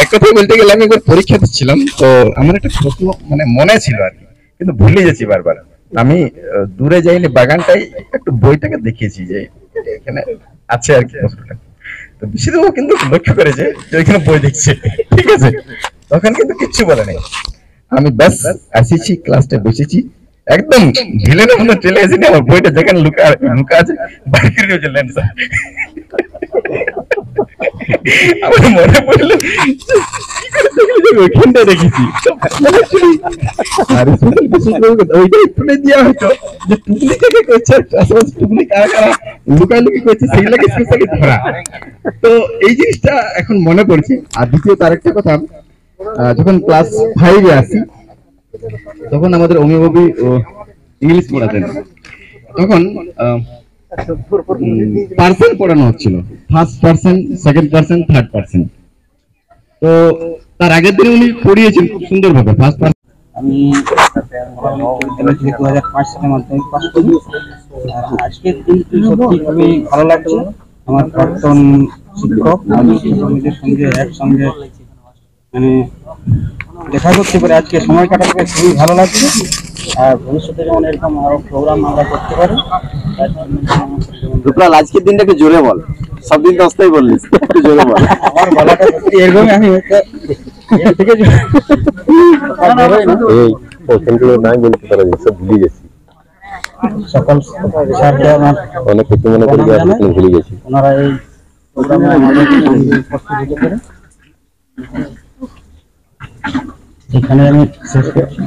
এক কথা বলতে গেলে আমি একবার পরীক্ষা দিচ্ছিলাম, তো আমার একটা প্রশ্ন মানে মনে ছিল আর কি, কিন্তু ভুলে যাচ্ছি বারবার। আমি দূরে যাইনি, বাগানটাই একটু বইটাকে দেখিয়েছি যে এখানে আছে আর কি প্রশ্নটা। তো বিশ্বজিৎ কিন্তু লক্ষ্য করেছে যে ওইখানে বই দেখছে, ঠিক আছে। তখন কিন্তু কিচ্ছু বলে নাই, আমি ব্যাস আসিছি, ক্লাসটা বসেছি, একদম ভিলেনের মতো চলে এসেছি। আমার বইটা যেখানে লুকা আছে বাইরে করে চললেন স্যার। আমার মনে পড়লো ওইখানটা দেখেছি, আর ওইটাই তুলে দেওয়া হয়তো যে টুকলি থেকে করছে, আশেপাশে টুকলি কারা কারা লুকালুকি করছে সেইগুলোকে স্পেশালি ধরা। তো এই জিনিসটা এখন মনে পড়ছে। আর দ্বিতীয়ত আরেকটা কথা, যখন ক্লাস 5-এ আসি তখন আমাদের অমিবাবু ইংলিশ পড়াতেন। তখন পার্সেন্ট পড়ানো হচ্ছিল, first percent, second percent, third percent. তো তার আগের দিনে উনি পড়িয়েছেন খুব সুন্দরভাবে ফার্স্ট পার্সেন্ট। আমি 2005 সালে মাধ্যমিক পাস করি। আর আজকের দিনটি সত্যি খুবই ভালো লাগছে। আমার প্রাক্তন শিক্ষক আমাদের সঙ্গে একসঙ্গে মানে দেখা করতে পারে, আজকে সময় কাটাতে খুবই ভালো লাগছে। আর ভবিষ্যতে যেমন এরকম আরো প্রোগ্রাম আমরা করতে পারি। রূপলাল, আজকের দিনটাকে জোরে বল, সব দিন তো অস্থায়ী বললিস, একটু জোরে বল। আমার গলাটা সত্যি এরকমই, আমি থেকে সকল স্যারকে আমার অনেক কিছু মনে করি ভুলে গেছি। ওনারা এই প্রোগ্রামে আমাদের উপস্থিত করে এখানে আমি শেষ করছি।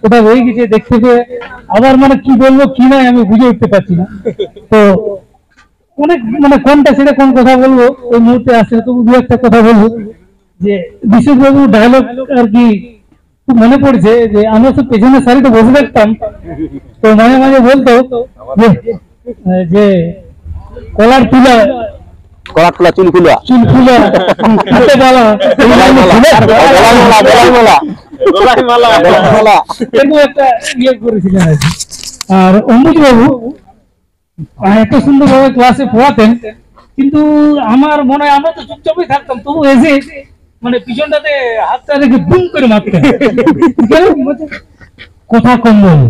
ওটা হয়ে গেছে দেখতে পেয়ে আবার মানে কি বলবো কি নাই আমি বুঝে উঠতে পারছি না। তো অনেক মানে কোনটা ছেড়ে কোন কথা বলবো ওই মুহূর্তে আসছে, তবু দু একটা কথা বলবো। যে বিশেষবাবু ডায়লগ আর কি খুব মনে পড়ছে, যে আমরা তো পেছনে সারিতে বসে থাকতাম, তো মাঝে মাঝে বলতো যে কলার তুলা, কলার তোলা, চুল খুলা, চুল খুলা, হাতে বালা, এরকম একটা ইয়ে করেছিলেন আর কি। আর অম্বুজ বাবু এত সুন্দরভাবে ক্লাসে পড়াতেন, কিন্তু আমার মনে হয় আমরা তো চুপচাপই থাকতাম, তবু এসে মানে পিছনটাতে হাতটা রেখে বুম করে মারতেন, কথা কম বল।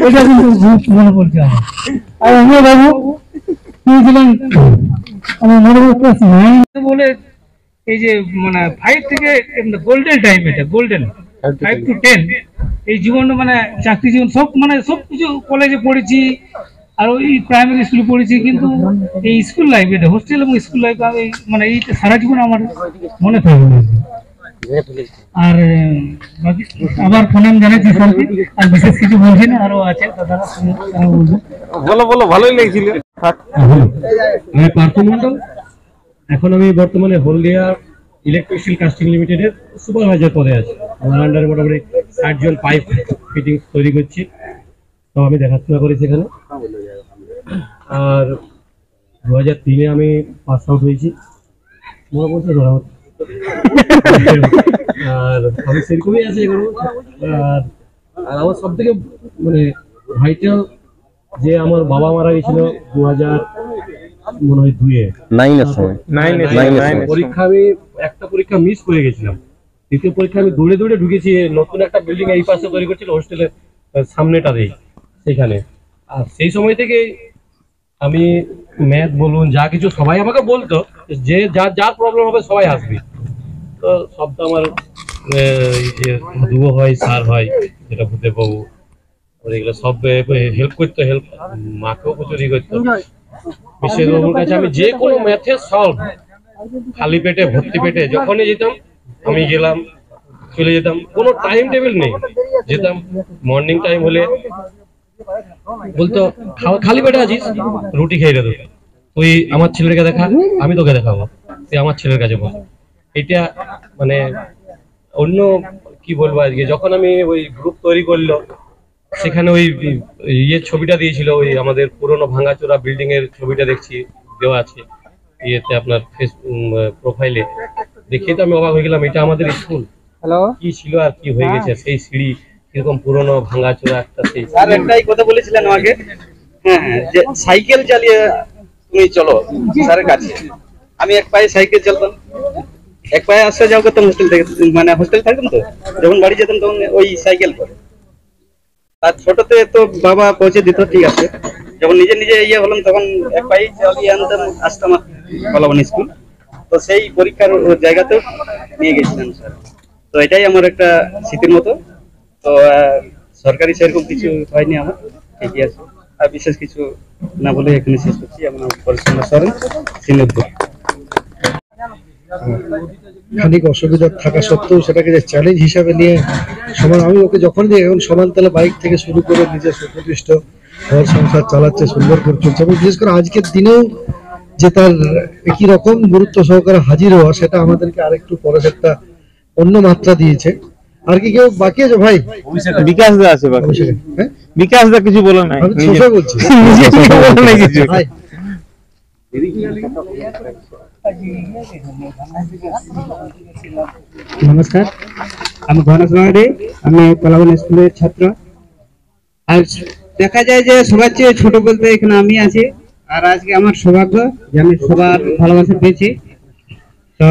এটা কিন্তু মনে পড়ছে আমার। আর অম্বুজ বাবু ছিলেন আমার মনে হয় ক্লাস 9 বলে, এই যে মানে 5 থেকে গোল্ডেন টাইম, এটা গোল্ডেন 5 to 10 এই জীবন মানে চাকরি জীবন সব মানে সব কিছু কলেজে পড়েছি আর ওই প্রাইমারি স্কুলে পড়েছি, কিন্তু এই স্কুল লাইফ এটা হোস্টেল এবং স্কুল লাইফ মানে এই সারা জীবন আমার মনে থাকবে। আর বাকি আবার প্রণাম জানাচ্ছি সবাইকে, আর বিশেষ কিছু বলছি না, আরো আছে দাদারা বলবো। বলো ভালোই লেগেছিল। আমি পার্থ মন্ডল, এখন আমি বর্তমানে হলদিয়া ইলেকট্রিক্যাল কাস্টিং লিমিটেডের সুপারভাইজার পদে আছি। আমার আন্ডারে মোটামুটি 60 জন পাইপ ফিটিং তৈরি করছি, তো আমি দেখাশোনা করি সেখানে। আর 2003-এ আমি পাস আউট হয়েছি, মনে পড়ছে ধরা। আর আমি সেরকমই আছি এখনো। আর আমার সব থেকে মানে ভাইটাল যে আমার বাবা মারা গেছিল 2002-এ পরীক্ষা। আমি একটা পরীক্ষা মিস করে গেছিলাম, দ্বিতীয় পরীক্ষা আমি দৌড়ে দৌড়ে ঢুকেছি। নতুন একটা বিল্ডিং এই পাশে তৈরি করছিল হোস্টেলের সামনেটাতেই, সেখানে। আর সেই সময় থেকে আমি ম্যাথ বলুন যা কিছু সবাই আমাকে বলতো যে যার প্রবলেম হবে সবাই আসবি। তো সব তো আমার এই যে মধুও হয়, স্যার হয়, যেটা ভূদেব বাবু, এগুলো সব হেল্প করতো, মাকেও প্রচুর ই করতো। বিশেষ বাবুর কাছে আমি যে কোনো ম্যাথের সলভ খালি পেটে ভর্তি পেটে যখনই যেতাম আমি গেলাম, চলে যেতাম, কোনো টাইম টেবিল নেই, যেতাম। মর্নিং টাইম হলে বলতো খালি পেটে আছিস, রুটি খেয়ে দেবো, তুই আমার ছেলেকে দেখা, আমি তোকে দেখাবো, তুই আমার ছেলের কাছে বল। এটা মানে অন্য কি বলবো, আজকে যখন আমি ওই গ্রুপ তৈরি করলো, সেখানে ওই ইয়ের ছবিটা দিয়েছিল, ওই আমাদের পুরনো ভাঙাচোরা বিল্ডিং এর ছবিটা দেখছি দেওয়া আছে ইয়েতে আপনার প্রোফাইলে, দেখে তো আমি অবাক হয়ে গেলাম। এটা আমাদের স্কুল কি ছিল আর কি হয়ে গেছে, সেই সিঁড়ি কিরকম পুরনো ভাঙাচোরা একটা। সেই আর একটাই কথা বলেছিলেন আমাকে, হ্যাঁ, যে সাইকেল চালিয়ে তুমি চলো স্যারের কাছে। আমি এক পায়ে সাইকেল চালাতাম, এক পায়ে আসতে যাও করতাম হোস্টেল থেকে, মানে হোস্টেল থাকতাম তো, যখন বাড়ি যেতাম তখন ওই সাইকেল করে। আর ছোটতে তো বাবা পৌঁছে দিত, ঠিক আছে, যখন নিজে নিজে ইয়ে হলাম তখন এক পায়ে চালিয়ে আনতাম, আসতাম কলাবন স্কুল। তো সেই পরীক্ষার জায়গাতেও নিয়ে গেছিলাম স্যার। তো এটাই আমার একটা স্মৃতির মতো। তো সরকারি সেরকম কিছু হয়নি আমার, ঠিকই আছে। আর বিশেষ কিছু না বলে এখানে শেষ করছি। আমার পরিচালনা সরেন সিনেদপুর। খানিক অসুবিধা থাকা সত্ত্বেও সেটাকে যে চ্যালেঞ্জ হিসাবে নিয়ে সমান, আমি ওকে যখন দিয়ে এখন সমানতলা বাইক থেকে শুরু করে নিজের সুপ্রতিষ্ঠ ঘর সংসার চালাচ্ছে, সুন্দর করে চলছে। এবং বিশেষ করে আজকের দিনেও যে তার একই রকম গুরুত্ব সহকারে হাজির হওয়া, সেটা আমাদেরকে আরেকটু পরে একটা অন্য মাত্রা দিয়েছে। আর কি কেউ বাকি আছে ভাই? বিকাশ দা আছে বাকি। হ্যাঁ, বিকাশ দা কিছু বলে নাই, আমি সোজা বলছি ভাই। নমস্কার, আমি গণেশ বাঙালি, আমি কলাবন স্কুলের ছাত্র। আর দেখা যায় যে সবার চেয়ে ছোট বলতে এখানে আমি আছি। আর আজকে আমার সৌভাগ্য যে আমি সবার ভালোবাসা পেয়েছি। তো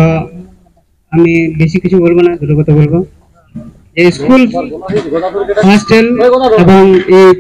আমি বেশি কিছু বলবো না, দুটো কথা বলবো। এই স্কুল, হস্টেল এবং এই